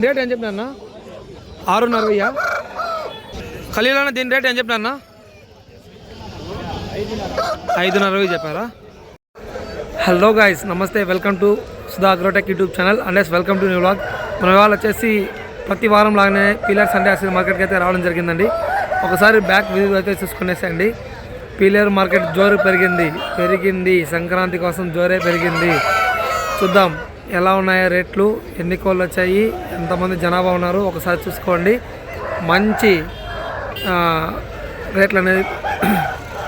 Rate ఏం చెప్పినా 6.40 ఖలీలన్న దీని రేట్ ఏం చెప్పినా 5.40 చెప్పారా. హలో గాయ్స్, నమస్తే, welcome to Sudha Agrotech YouTube channel and welcome to new vlog. మన ఇవాళ వచ్చేసి ప్రతి వారం లాగానే పీలర్ సండే అసలు మార్కెట్కి అయితే రావడం జరిగిందండి. ఒకసారి బ్యాక్ వ్యూ అయితే చూసుకునేసండి. పీలర్ మార్కెట్ జోరు పెరిగింది సంక్రాంతి కోసం జోరే పెరిగింది. చూద్దాం ఎలా ఉన్నాయో రేట్లు, ఎన్ని కోళ్ళు వచ్చాయి, ఎంతమంది జనాభా ఉన్నారు ఒకసారి చూసుకోండి. మంచి రేట్లు అనేది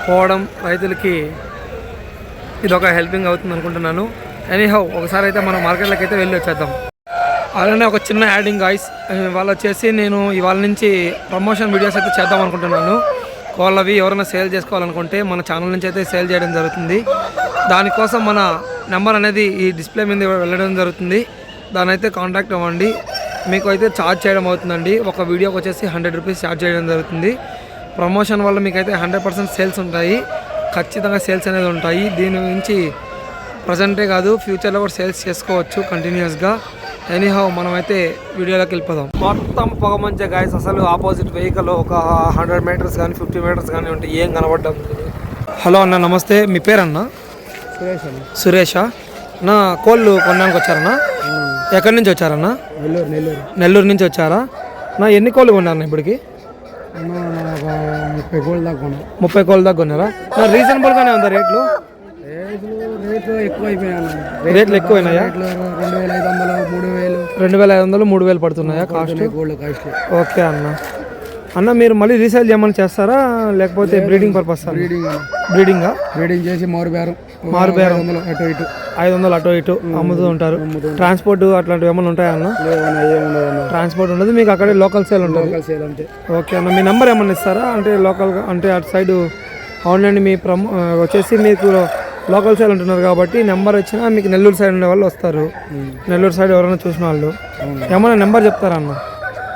పోవడం రైతులకి ఇది ఒక హెల్పింగ్ అవుతుంది అనుకుంటున్నాను. ఎనీహౌ ఒకసారి అయితే మనం మార్కెట్లోకి అయితే వెళ్ళి వచ్చేద్దాం. అలానే ఒక చిన్న యాడింగ్ గాయ్స్, ఇవాళ వచ్చేసి నేను ఇవాళ నుంచి ప్రమోషన్ వీడియోస్ అయితే చేద్దాం అనుకుంటున్నాను. కోళ్ళవి ఎవరైనా సేల్ చేసుకోవాలనుకుంటే మన ఛానల్ నుంచి అయితే సేల్ చేయడం జరుగుతుంది. దానికోసం మన నెంబర్ అనేది ఈ డిస్ప్లే మీద వెళ్ళడం జరుగుతుంది. దాని అయితే కాంటాక్ట్ అవ్వండి. మీకు అయితే ఛార్జ్ చేయడం అవుతుందండి. ఒక వీడియోకి వచ్చేసి 100 రూపీస్ ఛార్జ్ చేయడం జరుగుతుంది. ప్రమోషన్ వల్ల మీకు అయితే 100% సేల్స్ ఉంటాయి. ఖచ్చితంగా సేల్స్ అనేది ఉంటాయి. దీని నుంచి ప్రజెంటే కాదు ఫ్యూచర్లో కూడా సేల్స్ చేసుకోవచ్చు కంటిన్యూస్గా. ఎనీహౌ మనమైతే వీడియోలోకి వెళ్ళిపోదాం. మొత్తం పొగ మంచి గాయస్, అసలు ఆపోజిట్ వెహికల్ ఒక 100 మీటర్స్ కానీ 50 మీటర్స్ కానీ ఉంటాయి, ఏం కనబడ్డం. హలో అన్న, నమస్తే. మీ పేరన్న? సురేషా నా కోళ్ళు కొనడానికి వచ్చారన్నా? ఎక్కడి నుంచి వచ్చారన్నా? నెల్లూరు నుంచి వచ్చారా నా? ఎన్ని కోళ్ళు కొన్నారన్నా ఇప్పటికి? 30 కోళ్ళ దాకా కొన్నారా? రీజనబుల్గానే ఉందా రేట్లు? రేట్లు ఎక్కువైనాయా? 2500 3000 పడుతున్నాయా కాస్ట్? ఓకే అన్న, మీరు మళ్ళీ రీసేల్ చేయమని చేస్తారా లేకపోతే బ్రీడింగ్ పర్పస్? బ్రీడింగ్ చేసి మారుబేరం 500 అటు ఇటు అమ్ముతూ ఉంటారు. ట్రాన్స్పోర్ట్ అట్లాంటివి ఏమైనా ఉంటాయా అన్న? ట్రాన్స్పోర్ట్ ఉండదు, మీకు అక్కడే లోకల్ సేల్ ఉంటుంది. ఓకే అన్న, మీ నెంబర్ ఏమన్నా ఇస్తారా? అంటే లోకల్గా అంటే అటు సైడ్ అవునండి. మీ వచ్చేసి మీకు లోకల్ సైడ్ ఉంటున్నారు కాబట్టి నెంబర్ వచ్చినా మీకు నెల్లూరు సైడ్ ఉండే వాళ్ళు వస్తారు. నెల్లూరు సైడ్ ఎవరైనా చూసిన వాళ్ళు ఏమన్నా నెంబర్ చెప్తారా అన్న?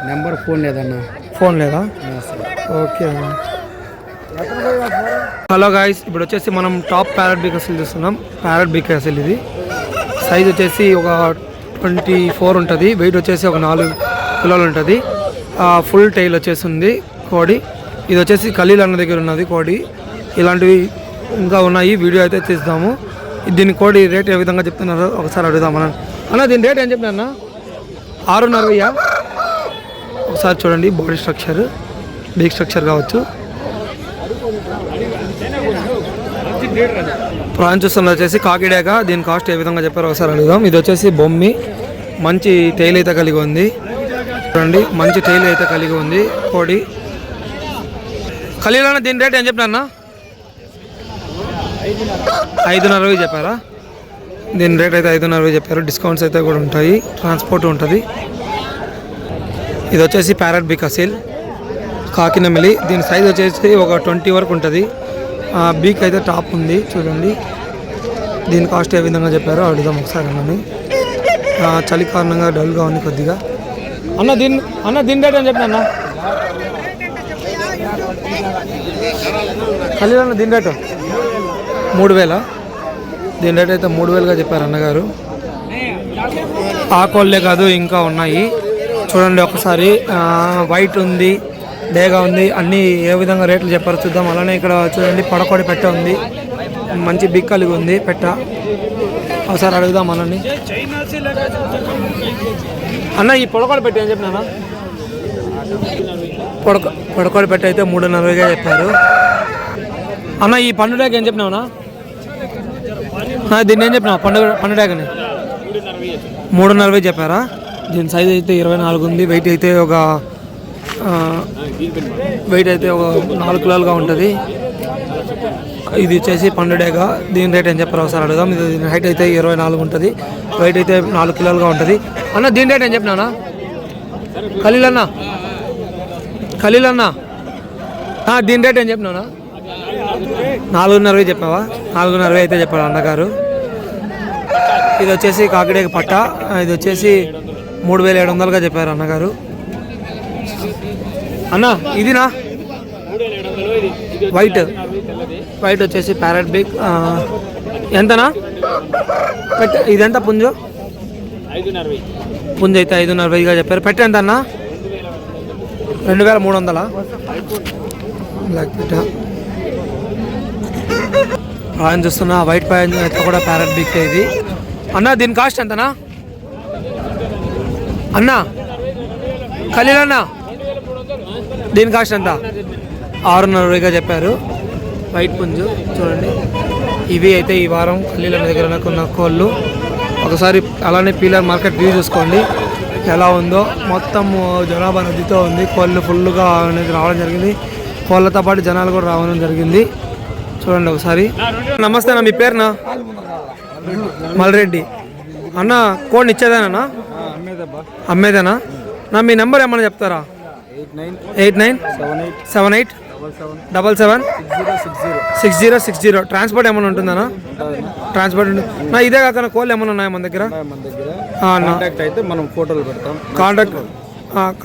నెంబర్ ఫోన్ లేదా? ఓకే అన్న. హలో గాయ్స్, ఇప్పుడు వచ్చేసి మనం టాప్ ప్యారెట్ బీక్ అసలు చూస్తున్నాం. ప్యారెట్ బీక్ అసలు ఇది సైజ్ వచ్చేసి ఒక 24 ఉంటుంది. వెయిట్ వచ్చేసి ఒక 4 కిలోలు ఉంటుంది. ఫుల్ టైల్ వచ్చేసి ఉంది కోడి. ఇది వచ్చేసి ఖలీల్ అన్న దగ్గర ఉన్నది కోడి. ఇలాంటివి ఇంకా ఉన్నాయి, వీడియో అయితే తీస్తాము. దీని కోడి రేట్ ఏ విధంగా చెప్తున్నారో ఒకసారి అడుగుదాం అన్న. దీని రేట్ ఏం చెప్పినా అన్న? 6.40. ఒకసారి చూడండి, బాడీ స్ట్రక్చర్, బీక్ స్ట్రక్చర్ కావచ్చు. ప్రాన్ చూస్తున్న వచ్చేసి కాకిడాక. దీని కాస్ట్ ఏ విధంగా చెప్పారో ఒకసారి అడుగుదాం. ఇది వచ్చేసి బొమ్మి, మంచి టైల్ అయితే కలిగి ఉంది. చూడండి, మంచి టైల్ అయితే కలిగి ఉంది కోడి. ఖలీల్ అన్న, దీని రేట్ ఏం చెప్పినా? 5.40 చెప్పారా? దీని రేట్ అయితే 5.40 చెప్పారు. డిస్కౌంట్స్ అయితే కూడా ఉంటాయి, ట్రాన్స్పోర్ట్ ఉంటుంది. ఇది వచ్చేసి ప్యారెట్ బీక్ అసీల్ కాకినమిలి. దీని సైజ్ వచ్చేసి ఒక 20 వరకు ఉంటుంది. బీక్ అయితే టాప్ ఉంది చూడండి. దీని కాస్ట్ ఏ విధంగా చెప్పారో అడుగుదాం ఒకసారి అన్నని. చలి కారణంగా డల్గా ఉంది కొద్దిగా. దీని రేట్ అని చెప్పిన అన్న? ఖలీల్ అన్న, దీని రేటు 3000. దీని రేట్ అయితే 3000గా చెప్పారు అన్నగారు. ఆ కోళ్ళే కాదు ఇంకా ఉన్నాయి చూడండి ఒకసారి. వైట్ ఉంది, డేగా ఉంది, అన్నీ ఏ విధంగా రేట్లు చెప్పారో చూద్దాం. అలానే ఇక్కడ చూడండి పడకోడి పెట్ట ఉంది, మంచి బిగ్ కలిగి ఉంది పెట్ట. ఒకసారి అడుగుదాం అన్నని. అన్న, ఈ పొడకోడి పెట్ట ఏం చెప్పినా? పొడకోడి పెట్ట అయితే 3.40గా చెప్పారు అన్న. ఈ పండుగకి ఏం చెప్పినావునా? దీన్ని ఏం చెప్పినావు? పండుగని 3.40 చెప్పారా? దీని సైజ్ అయితే 24 ఉంది. వెయిట్ అయితే ఒక 4 కిలోలుగా ఉంటుంది. ఇది వచ్చేసి పండుగ. దీని రేట్ ఏం చెప్పారు ఒకసారి అడుగుదాం. దీని హైట్ అయితే 24 ఉంటుంది. వెయిట్ అయితే 4 కిలోలుగా ఉంటుంది అన్న. దీని రేట్ ఏం చెప్పినా? ఖలీల్ అన్న, దీని రేట్ ఏం చెప్పినా? 4.40 చెప్పావా? 4.40 అయితే చెప్పాడు అన్నగారు. ఇది వచ్చేసి కాకిడేక పట్ట. ఇది వచ్చేసి 3700గా చెప్పారు అన్నగారు. అన్న, ఇదినా వైట్ వచ్చేసి ప్యారెట్ బీక్ ఎంతనా? ఇదెంత పుంజు? పుంజు అయితే 5,500గా చెప్పారు. పెట్టే ఎంత అన్న? 2,300. బ్లాక్ పిట్ట ఆయన చూస్తున్నా. వైట్ పాయింట్ అయితే కూడా ప్యారెట్ బిగ్ ఇది అన్న. దీని కాస్ట్ ఎంతనా అన్న? ఖలీల్ అన్న దీని కాస్ట్ ఎంత? 6,500గా చెప్పారు. వైట్ పుంజు చూడండి. ఇవి అయితే ఈ వారం ఖలీల్ అన్న దగ్గర ఉన్న కోళ్ళు. ఒకసారి అలానే పీలర్ మార్కెట్ వ్యూ చూసుకోండి ఎలా ఉందో. మొత్తం జనాభా నదితో ఉంది. కోళ్ళు ఫుల్గా అనేది రావడం జరిగింది. కోళ్ళతో పాటు జనాలు కూడా రావడం జరిగింది. చూడండి ఒకసారి. నమస్తే అన్న, మీ పేరునా? మల్రెడ్డి అన్న. కోడిని ఇచ్చేదేనా? అమ్మేదేనా నా? మీ నెంబర్ ఏమన్నా చెప్తారా? 897877776060. ట్రాన్స్పోర్ట్ ఏమైనా ఉంటుందన్నా? ట్రాన్స్పోర్ట్ నా. ఇదే కాకుండా కోళ్ళు ఏమైనా ఉన్నాయా మన దగ్గర?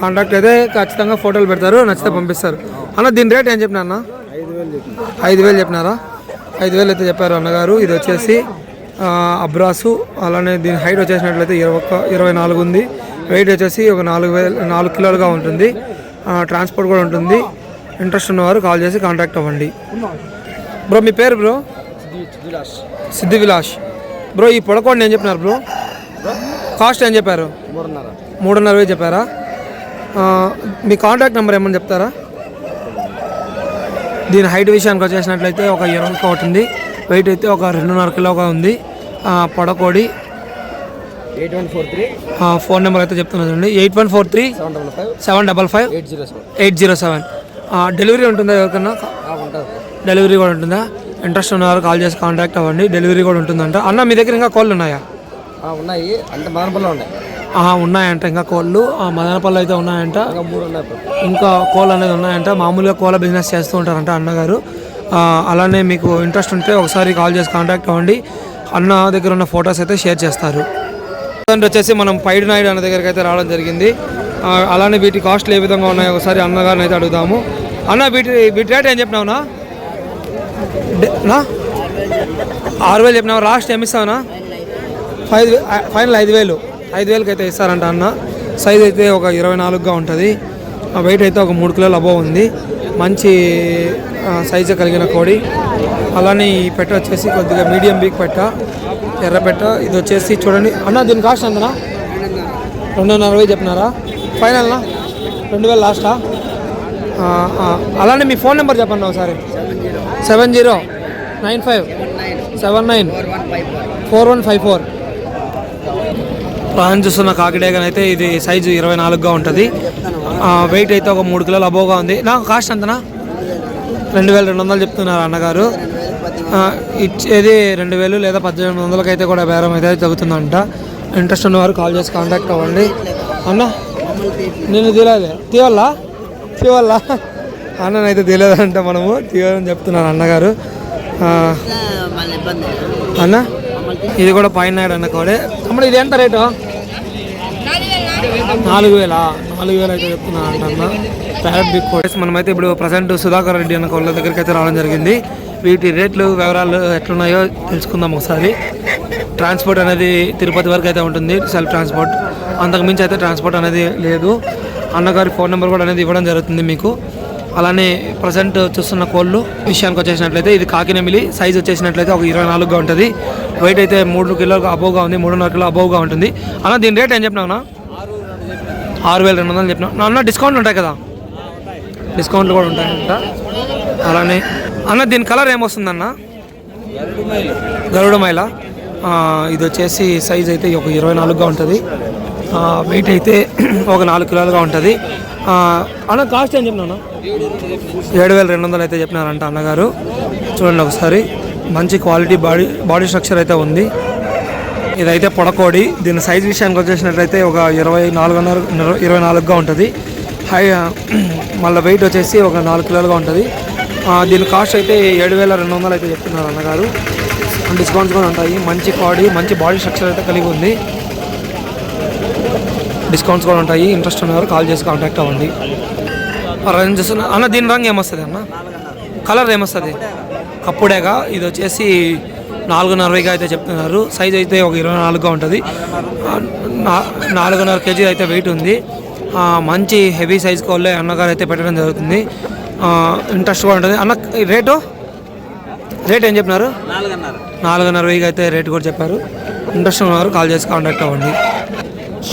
కాంటాక్ట్ అయితే ఖచ్చితంగా ఫోటోలు పెడతారు, నచ్చితే పంపిస్తారు అన్న. దీని రేట్ ఏం చెప్పినా అన్న? 5,000 చెప్పినారా? 5,000 అయితే చెప్పారు అన్నగారు. ఇది వచ్చేసి అబ్రాసు. అలానే దీని హైట్ వచ్చేసినట్లయితే 24 ఉంది. వెయిట్ వచ్చేసి ఒక 4 కిలోలుగా ఉంటుంది. ట్రాన్స్పోర్ట్ కూడా ఉంటుంది. ఇంట్రెస్ట్ ఉన్నవారు కాల్ చేసి కాంటాక్ట్ అవ్వండి. బ్రో మీ పేరు బ్రో? సిద్ధి విలాష్. బ్రో ఈ పొడకోండి ఏం చెప్పినారు బ్రో? కాస్ట్ ఏం చెప్పారు? 3,500 చెప్పారా? మీ కాంటాక్ట్ నెంబర్ ఏమని చెప్తారా? దీని హైట్ విషయానికి వచ్చేసినట్లయితే ఒక 20 ఉంటుంది. వెయిట్ అయితే ఒక 2.5 కిలోగా ఉంది. పొడకోడి. 8143 ఫోన్ నెంబర్ అయితే చెప్తున్నా చూడండి. 8143755807. డెలివరీ ఉంటుందా ఎవరికన్నా? డెలివరీ కూడా ఉంటుందా? ఇంట్రెస్ట్ ఉన్నవారు కాల్ చేసి కాంటాక్ట్ అవ్వండి. డెలివరీ కూడా ఉంటుందంట అన్న. మీ దగ్గర ఇంకా కోళ్ళు ఉన్నాయా? ఉన్నాయి అంటే మదనపల్లి ఉన్నాయి. ఉన్నాయంట ఇంకా కోళ్ళు. మదనపల్లి అయితే ఉన్నాయంట. ఇంకా కోళ్ళు అనేది ఉన్నాయంట. మామూలుగా కోళ్ళ బిజినెస్ చేస్తూ ఉంటారంట అన్నగారు. అలానే మీకు ఇంట్రెస్ట్ ఉంటే ఒకసారి కాల్ చేసి కాంటాక్ట్ అవ్వండి. అన్న దగ్గర ఉన్న ఫొటోస్ అయితే షేర్ చేస్తారు. వచ్చేసి మనం పైడి నాయుడు అన్న దగ్గరికి అయితే రావడం జరిగింది. అలానే వీటి కాస్ట్లు ఏ విధంగా ఉన్నాయో ఒకసారి అన్నగారిని అయితే అడుగుదాము. అన్న వీటి రేట్ ఏం చెప్పినావునా? 6,000 చెప్పినావు. లాస్ట్ ఏమి ఇస్తావునా? ఫైనల్ 5,000కి అయితే ఇస్తారంట అన్న. సైజ్ అయితే ఒక 24గా ఉంటుంది. వెయిట్ అయితే ఒక 3 కిలోల అబోవ్ ఉంది. మంచి సైజు కలిగిన కోడి. అలానే ఈ పెట్ట వచ్చేసి కొద్దిగా మీడియం బిగ్ పెట్ట, ఎర్ర పెట్ట. ఇది వచ్చేసి చూడండి అన్న. దీని కాస్ట్ ఎంతనా? 2,500 చెప్పినారా? ఫైనల్నా? 2,000 లాస్టా? అలానే మీ ఫోన్ నెంబర్ చెప్పండి ఒకసారి. 7095794154. ప్రాణం చూస్తున్న కాకిడేగన్ అయితే ఇది సైజు 24గా ఉంటుంది. వెయిట్ అయితే ఒక 3 కిలోల అబోవ్గా ఉంది. నాకు కాస్ట్ ఎంతనా? 2,200 చెప్తున్నారు అన్నగారు. ఇచ్చేది 2,000 లేదా 1,800కి అయితే కూడా బేరం అయితే తగ్గుతుందంట. ఇంట్రెస్ట్ ఉన్నవారు కాల్ చేసి కాంటాక్ట్ అవ్వండి. అన్న నేను తీవల్లా అన్ననైతే తెలియదంట. మనము తీయాలని చెప్తున్నాను అన్నగారు. అన్న ఇది కూడా పైన అన్న కోడే. తమ్ముడు ఇది ఎంత రేటు? 4,000 అయితే చెప్తున్నాను అంట అన్న. ప్యారెట్ బిగ్ కోడెస్. మనమైతే ఇప్పుడు ప్రజెంట్ సుధాకర్ రెడ్డి అన్న కోళ్ళ దగ్గరికి అయితే రావడం జరిగింది. వీటి రేట్లు వివరాలు ఎట్లున్నాయో తెలుసుకుందాం ఒకసారి. ట్రాన్స్పోర్ట్ అనేది తిరుపతి వరకు అయితే ఉంటుంది, సెల్ఫ్ ట్రాన్స్పోర్ట్. అంతకుమించి అయితే ట్రాన్స్పోర్ట్ అనేది లేదు. అన్నగారి ఫోన్ నెంబర్ కూడా అనేది ఇవ్వడం జరుగుతుంది మీకు. అలానే ప్రజెంట్ చూస్తున్న కోళ్ళు విషయానికి వచ్చేసినట్లయితే ఇది కాకినెమిలి. సైజ్ వచ్చేసినట్లయితే ఒక 24గా ఉంటుంది. వెయిట్ అయితే 3 కిలోలకు అబోవ్గా ఉంది. 3.5 కిలో అబోవ్గా ఉంటుంది. అన్న దీని రేట్ ఏం చెప్పినావునా? 6,200 చెప్పినా అన్న. డిస్కౌంట్లు ఉంటాయి కదా? డిస్కౌంట్లు కూడా ఉంటాయంట. అలానే అన్న దీని కలర్ ఏమొస్తుందన్న? గరుడమైల. ఇది వచ్చేసి సైజ్ అయితే ఒక 24గా ఉంటుంది. వెయిట్ అయితే ఒక 4 కిలోలుగా ఉంటుంది. అన్న కాస్ట్ ఏం చెప్పినా? 7,200 అయితే చెప్పినారంట అన్నగారు. చూడండి ఒకసారి. మంచి క్వాలిటీ బాడీ స్ట్రక్చర్ అయితే ఉంది. ఇదైతే పొడకోడి. దీని సైజ్ విషయానికి వచ్చేసినట్లయితే ఒక 24గా ఉంటుంది. మళ్ళీ వెయిట్ వచ్చేసి ఒక 4 కిలోలుగా ఉంటుంది. దీని కాస్ట్ అయితే 7,200 అయితే చెప్తున్నారు అన్నగారు. డిస్కౌంట్స్ కూడా ఉంటాయి. మంచి బాడీ స్ట్రక్చర్ అయితే కలిగి ఉంది. డిస్కౌంట్స్ కూడా ఉంటాయి. ఇంట్రెస్ట్ ఉన్నవారు కాల్ చేసి కాంటాక్ట్ అవ్వండి. రంగు చూస్తున్నా అన్న. దీని రంగు ఏమొస్తుంది అన్న? కలర్ ఏమొస్తుంది? కప్పుడేగా. ఇది వచ్చేసి 4.5గా అయితే చెప్తున్నారు. సైజ్ అయితే ఒక 24గా ఉంటుంది. 4.5 కేజీ అయితే వెయిట్ ఉంది. మంచి హెవీ సైజ్ కోళ్ళే అన్నగారు అయితే పెట్టడం జరుగుతుంది. ఇంట్రెస్ట్గా ఉంటుంది. అన్న రేట్ ఏం చెప్పినారు? 4.5 అయితే రేట్ కూడా చెప్పారు. ఇంట్రెస్ట్ ఉన్నవారు కాల్ చేసి కాంటాక్ట్ అవ్వండి.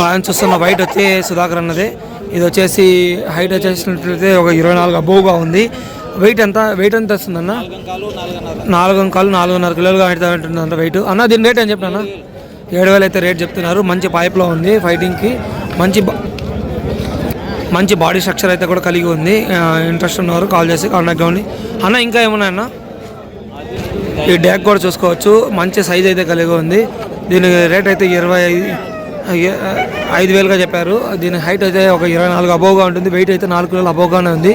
ఆయన చూస్తున్న వైట్ వచ్చి సుధాకర్ అన్నదే. ఇది వచ్చేసి హైట్ వచ్చేసినట్లయితే ఒక 24 అబోవ్గా ఉంది. వెయిట్ ఎంత వస్తుందన్న? 4.5 కిలోలుగా ఉంటుందంట వెయిట్. అన్న దీని రేట్ ఏం చెప్పినా? 7,000 అయితే రేట్ చెప్తున్నారు. మంచి పైప్లో ఉంది. ఫైటింగ్కి మంచి బాడీ స్ట్రక్చర్ అయితే కూడా కలిగి ఉంది. ఇంట్రెస్ట్ ఉన్నవారు కాల్ చేసి కాంటాక్ట్ అవ్వండి. అన్న ఇంకా ఏమున్నాయన్న? ఈ డ్యాక్ కూడా చూసుకోవచ్చు. మంచి సైజ్ అయితే కలిగి ఉంది. దీని రేట్ అయితే 25,000గా చెప్పారు. దీని హైట్ అయితే ఒక 24 అబోవ్గా ఉంటుంది. వెయిట్ అయితే 4 కిలోలు అబోవ్గానే ఉంది.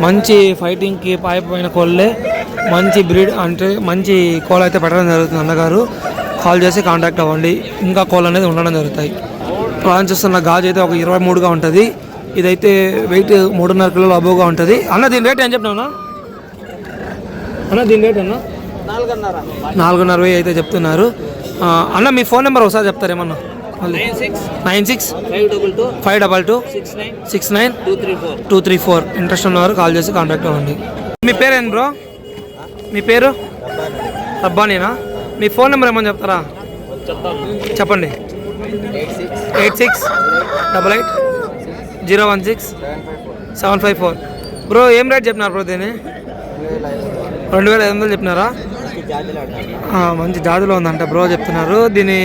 మంచి ఫైటింగ్కి పైన కోళ్ళే. మంచి బ్రీడ్ అంటే మంచి కోళ్ళ అయితే పెట్టడం జరుగుతుంది. అన్నగారు కాల్ చేసి కాంటాక్ట్ అవ్వండి. ఇంకా కోళ్ళు అనేది ఉండడం జరుగుతాయి. ప్లాన్ చూస్తున్న గాజు అయితే ఒక 23గా ఉంటుంది. ఇదైతే వెయిట్ 3.5 కిలోలు అబోవ్గా ఉంటుంది. అన్న దీని రేట్ ఏం చెప్పినా? అన్న దీని రేట్ అన్న 4.5 అయితే చెప్తున్నారు. అన్న మీ ఫోన్ నెంబర్ ఒకసారి చెప్తారేమన్నా? 9652696234. ఇంట్రెస్ట్ ఉన్నవారు కాల్ చేసి కాంటాక్ట్ అవ్వండి. మీ పేరేంటి బ్రో? మీ పేరు రబ్బానీనా? మీ ఫోన్ నెంబర్ ఏమని చెప్తారా? చెప్పండి. 8688016754. బ్రో ఏం రేట్ చెప్పినారు బ్రో దీన్ని? 2,500 చెప్పినారా? మంచి జాతిలో ఉందంట బ్రో చెప్తున్నారు. దీని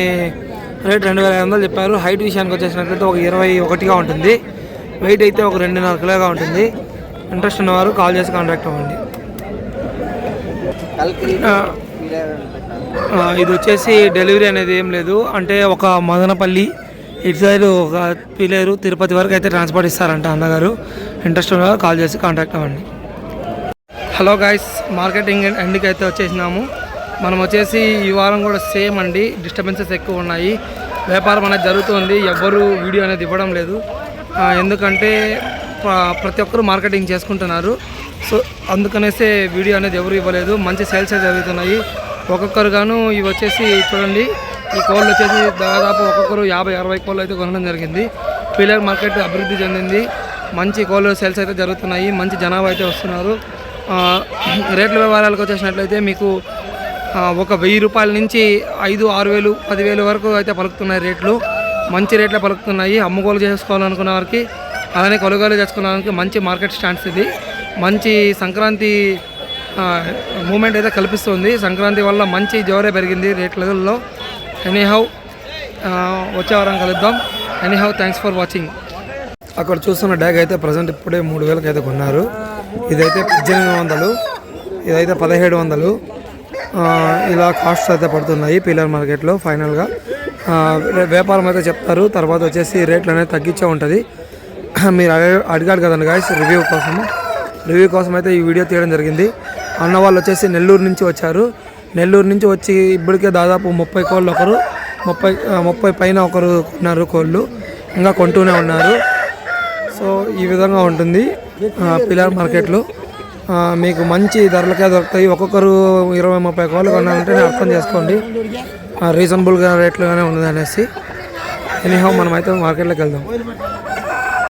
రేట్ 2,500 చెప్పారు. హైట్ విషయానికి వచ్చేసినట్లయితే ఒక 21గా ఉంటుంది. వెయిట్ అయితే ఒక 2.5 కిలోగా ఉంటుంది. ఇంట్రెస్ట్ ఉన్నవారు కాల్ చేసి కాంటాక్ట్ అవ్వండి. ఇది వచ్చేసి డెలివరీ అనేది ఏం లేదు. అంటే ఒక మదనపల్లి ఇటు సైడ్ ఒక పిలేరు తిరుపతి వరకు అయితే ట్రాన్స్పోర్ట్ ఇస్తారంట అన్నగారు. ఇంట్రెస్ట్ ఉన్నవారు కాల్ చేసి కాంటాక్ట్ అవ్వండి. హలో గాయ్స్, మార్కెటింగ్ ఎండ్కి అయితే వచ్చేసినాము. మనం వచ్చేసి ఈ వారం కూడా సేమ్ అండి. డిస్టర్బెన్సెస్ ఎక్కువ ఉన్నాయి. వ్యాపారం అనేది జరుగుతుంది. ఎవ్వరూ వీడియో అనేది ఇవ్వడం లేదు. ఎందుకంటే ప్రతి ఒక్కరు మార్కెటింగ్ చేసుకుంటున్నారు. సో అందుకనేసే వీడియో అనేది ఎవరు ఇవ్వలేదు. మంచి సేల్స్ అయితే జరుగుతున్నాయి. ఒక్కొక్కరుగాను ఇవి వచ్చేసి చూడండి. ఈ కోళ్ళు వచ్చేసి దాదాపు ఒక్కొక్కరు 50-60 కోళ్ళు అయితే కొనడం జరిగింది. పిల్లర్ మార్కెట్ అభివృద్ధి చెందింది. మంచి కోళ్ళు సేల్స్ అయితే జరుగుతున్నాయి. మంచి జనాభా అయితే వస్తున్నారు. రేట్ల వ్యవహారాలకు వచ్చేసినట్లయితే మీకు ఒక 1,000 రూపాయల నుంచి 5,000, 6,000, 10,000 వరకు అయితే పలుకుతున్నాయి రేట్లు. మంచి రేట్లే పలుకుతున్నాయి. అమ్ముకోలు చేసుకోవాలనుకున్న వారికి అలానే కొనుగోలు చేసుకున్న వారికి మంచి మార్కెట్ స్టాండ్స్ ఇది. మంచి సంక్రాంతి మూమెంట్ అయితే కల్పిస్తుంది. సంక్రాంతి వల్ల మంచి జోరే పెరిగింది రేట్లలో. ఎనీహౌ వచ్చే వారం కలుద్దాం. Anyhow thanks for watching. అక్కడ చూస్తున్న డ్యాగ్ అయితే ప్రజెంట్ ఇప్పుడే 3,000కి అయితే కొన్నారు. ఇదైతే 1,800, ఇదైతే 1,700. ఇలా కాస్ట్ అయితే పడుతున్నాయి పిల్లర్ మార్కెట్లో. ఫైనల్గా వ్యాపారం అయితే చెప్తారు. తర్వాత వచ్చేసి రేట్లు అనేది తగ్గించే ఉంటుంది. మీరు అడిగాడు కదండి గాయస్ రివ్యూ కోసం అయితే ఈ వీడియో తీయడం జరిగింది. అన్న వాళ్ళు వచ్చేసి నెల్లూరు నుంచి వచ్చారు. నెల్లూరు నుంచి వచ్చి ఇప్పటికే దాదాపు 30 కోళ్ళు, ఒకరు 30 పైన ఒకరు కొన్నారు కోళ్ళు. ఇంకా కొంటూనే ఉన్నారు. సో ఈ విధంగా ఉంటుంది పిల్లర్ మార్కెట్లో. మీకు మంచి ధరలకే దొరుకుతాయి. ఒక్కొక్కరు 20-30 కోళ్ళు కొన్నారంటే అర్థం చేసుకోండి రీజనబుల్గా రేట్లుగానే ఉన్నది అనేసి. ఎనీహౌ మనమైతే మార్కెట్లోకి వెళ్దాం.